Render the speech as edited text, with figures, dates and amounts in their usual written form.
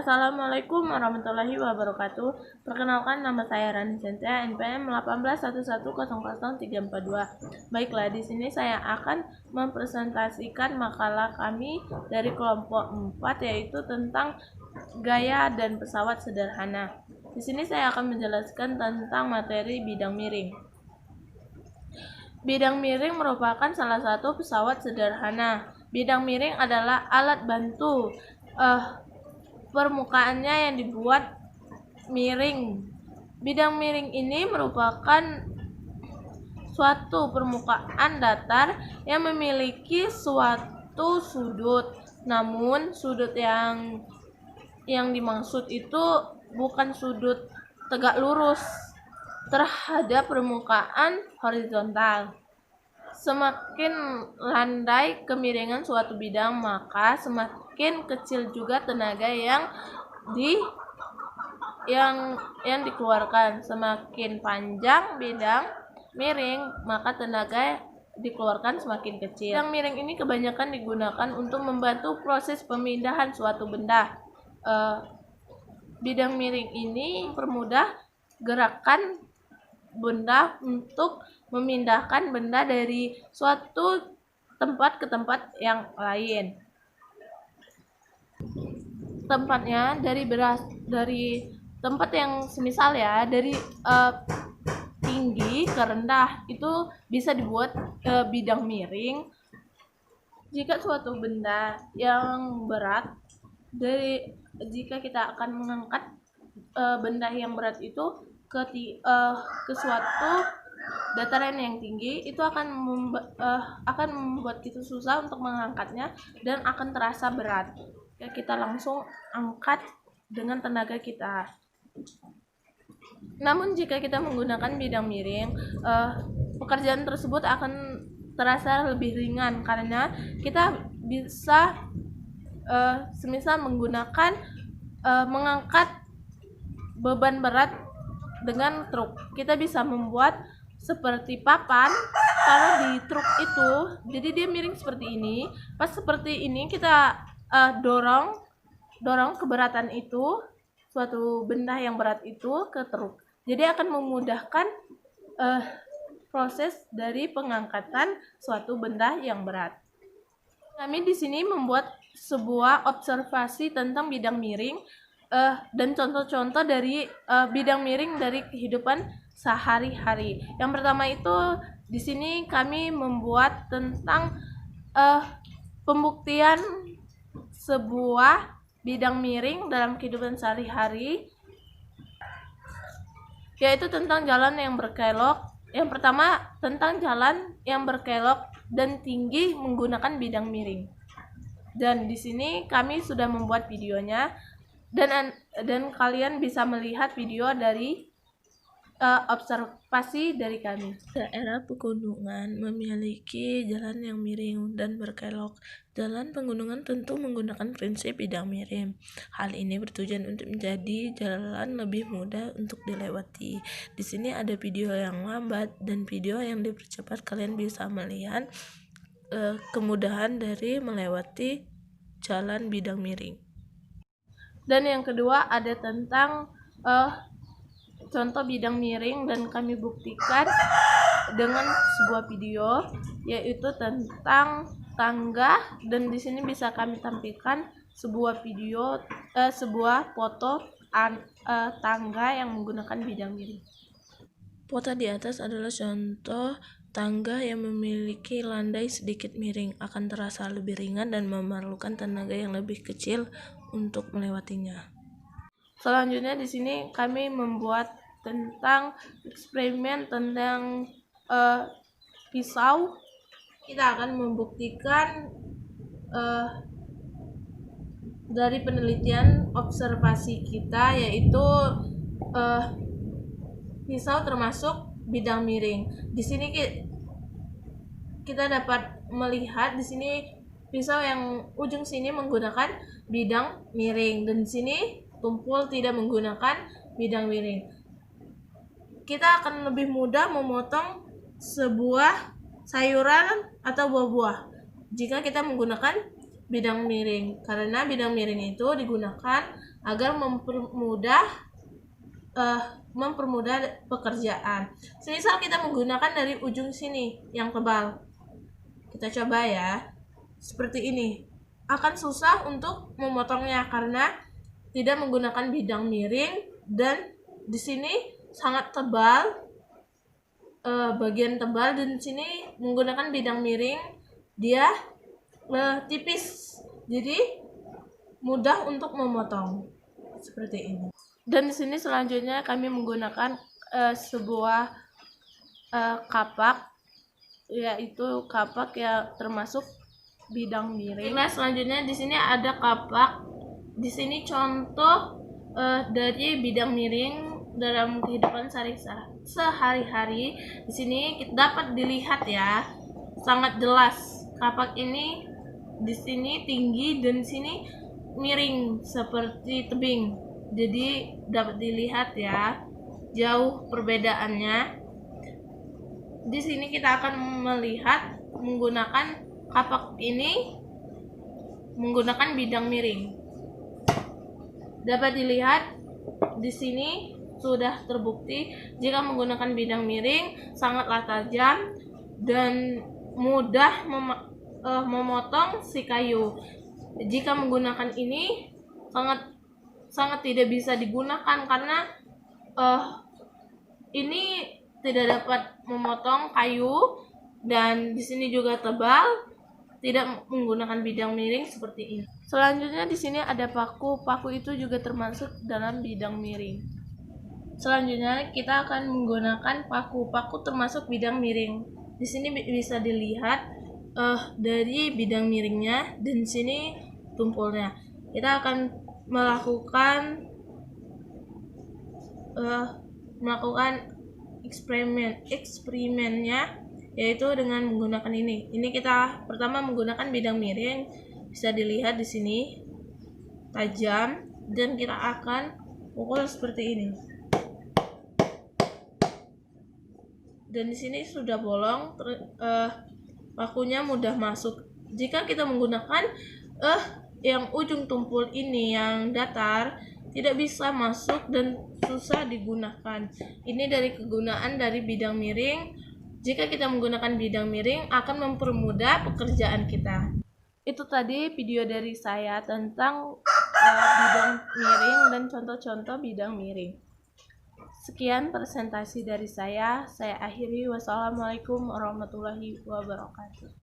Assalamualaikum warahmatullahi wabarakatuh. Perkenalkan, nama saya Rani Sentia, NPM 181100342. Baiklah, di sini saya akan mempresentasikan makalah kami dari kelompok 4, yaitu tentang gaya dan pesawat sederhana. Di sini saya akan menjelaskan tentang materi bidang miring. Bidang miring merupakan salah satu pesawat sederhana. Bidang miring adalah alat bantu permukaannya yang dibuat miring. Bidang miring ini merupakan suatu permukaan datar yang memiliki suatu sudut. Namun sudut yang dimaksud itu bukan sudut tegak lurus terhadap permukaan horizontal. Semakin landai kemiringan suatu bidang, maka semakin kecil juga tenaga yang dikeluarkan. Semakin panjang bidang miring, maka tenaga dikeluarkan semakin kecil. Bidang miring ini kebanyakan digunakan untuk membantu proses pemindahan suatu benda. Bidang miring ini mempermudah gerakan benda untuk memindahkan benda dari suatu tempat ke tempat yang lain. Tempatnya dari tempat yang semisal dari tinggi ke rendah, itu bisa dibuat bidang miring. Jika suatu benda yang berat, jika kita akan mengangkat benda yang berat itu ke suatu dataran yang tinggi, itu akan membuat kita susah untuk mengangkatnya dan akan terasa berat. Kita langsung angkat dengan tenaga kita. Namun jika kita menggunakan bidang miring, pekerjaan tersebut akan terasa lebih ringan karena kita bisa semisal mengangkat beban berat dengan truk. Kita bisa membuat seperti papan kalau di truk itu, jadi dia miring seperti ini. Pas seperti ini kita dorong keberatan itu, suatu benda yang berat itu ke truk. Jadi akan memudahkan proses dari pengangkatan suatu benda yang berat. Kami di sini membuat sebuah observasi tentang bidang miring dan contoh-contoh dari bidang miring dari kehidupan sehari-hari. Yang pertama itu, di sini kami membuat tentang pembuktian sebuah bidang miring dalam kehidupan sehari-hari, yaitu tentang jalan yang berkelok. Yang pertama, tentang jalan yang berkelok dan tinggi menggunakan bidang miring. Dan di sini kami sudah membuat videonya, dan kalian bisa melihat video dari observasi dari kami. Daerah pegunungan memiliki jalan yang miring dan berkelok. Jalan pegunungan tentu menggunakan prinsip bidang miring. Hal ini bertujuan untuk menjadi jalan lebih mudah untuk dilewati. Di sini ada video yang lambat dan video yang dipercepat. Kalian bisa melihat kemudahan dari melewati jalan bidang miring. Dan yang kedua ada tentang contoh bidang miring, dan kami buktikan dengan sebuah video, yaitu tentang tangga. Dan di sini bisa kami tampilkan sebuah foto tangga yang menggunakan bidang miring. Foto di atas adalah contoh tangga yang memiliki landai sedikit miring, akan terasa lebih ringan dan memerlukan tenaga yang lebih kecil untuk melewatinya. Selanjutnya di sini kami membuat tentang eksperimen tentang pisau. Kita akan membuktikan dari penelitian observasi kita, yaitu pisau termasuk bidang miring. Di sini kita dapat melihat di sini pisau yang ujung sini menggunakan bidang miring, dan di sini tumpul tidak menggunakan bidang miring. Kita akan lebih mudah memotong sebuah sayuran atau buah-buah jika kita menggunakan bidang miring, karena bidang miring itu digunakan agar mempermudah pekerjaan. Semisal kita menggunakan dari ujung sini yang tebal. Kita coba ya. Seperti ini. Akan susah untuk memotongnya karena tidak menggunakan bidang miring dan di sini sangat tebal, bagian tebal, dan di sini menggunakan bidang miring dia tipis. Jadi mudah untuk memotong. Seperti ini. Dan di sini selanjutnya kami menggunakan sebuah kapak, yaitu kapak yang termasuk bidang miring. Nah, selanjutnya di sini ada kapak. Di sini contoh dari bidang miring dalam kehidupan sehari-hari. Di sini dapat dilihat ya, sangat jelas kapak ini di sini tinggi dan di sini miring seperti tebing. Jadi dapat dilihat ya jauh perbedaannya. Di sini kita akan melihat menggunakan kapak ini menggunakan bidang miring. Dapat dilihat di sini sudah terbukti jika menggunakan bidang miring sangatlah tajam dan mudah memotong si kayu. Jika menggunakan ini sangat tidak bisa digunakan karena ini tidak dapat memotong kayu dan di sini juga tebal, tidak menggunakan bidang miring seperti ini. Selanjutnya di sini ada paku. Paku itu juga termasuk dalam bidang miring. Selanjutnya kita akan menggunakan paku. Paku termasuk bidang miring. Di sini bisa dilihat dari bidang miringnya dan di sini tumpulnya. Kita akan melakukan eksperimennya, yaitu dengan menggunakan ini. Ini kita pertama menggunakan bidang miring, bisa dilihat di sini tajam, dan kita akan pukul seperti ini. Dan di sini sudah bolong, pakunya mudah masuk. Jika kita menggunakan yang ujung tumpul ini yang datar, tidak bisa masuk dan susah digunakan. Ini dari kegunaan dari bidang miring. Jika kita menggunakan bidang miring akan mempermudah pekerjaan kita. Itu tadi video dari saya tentang bidang miring dan contoh-contoh bidang miring. Sekian presentasi dari saya akhiri. Wassalamualaikum warahmatullahi wabarakatuh.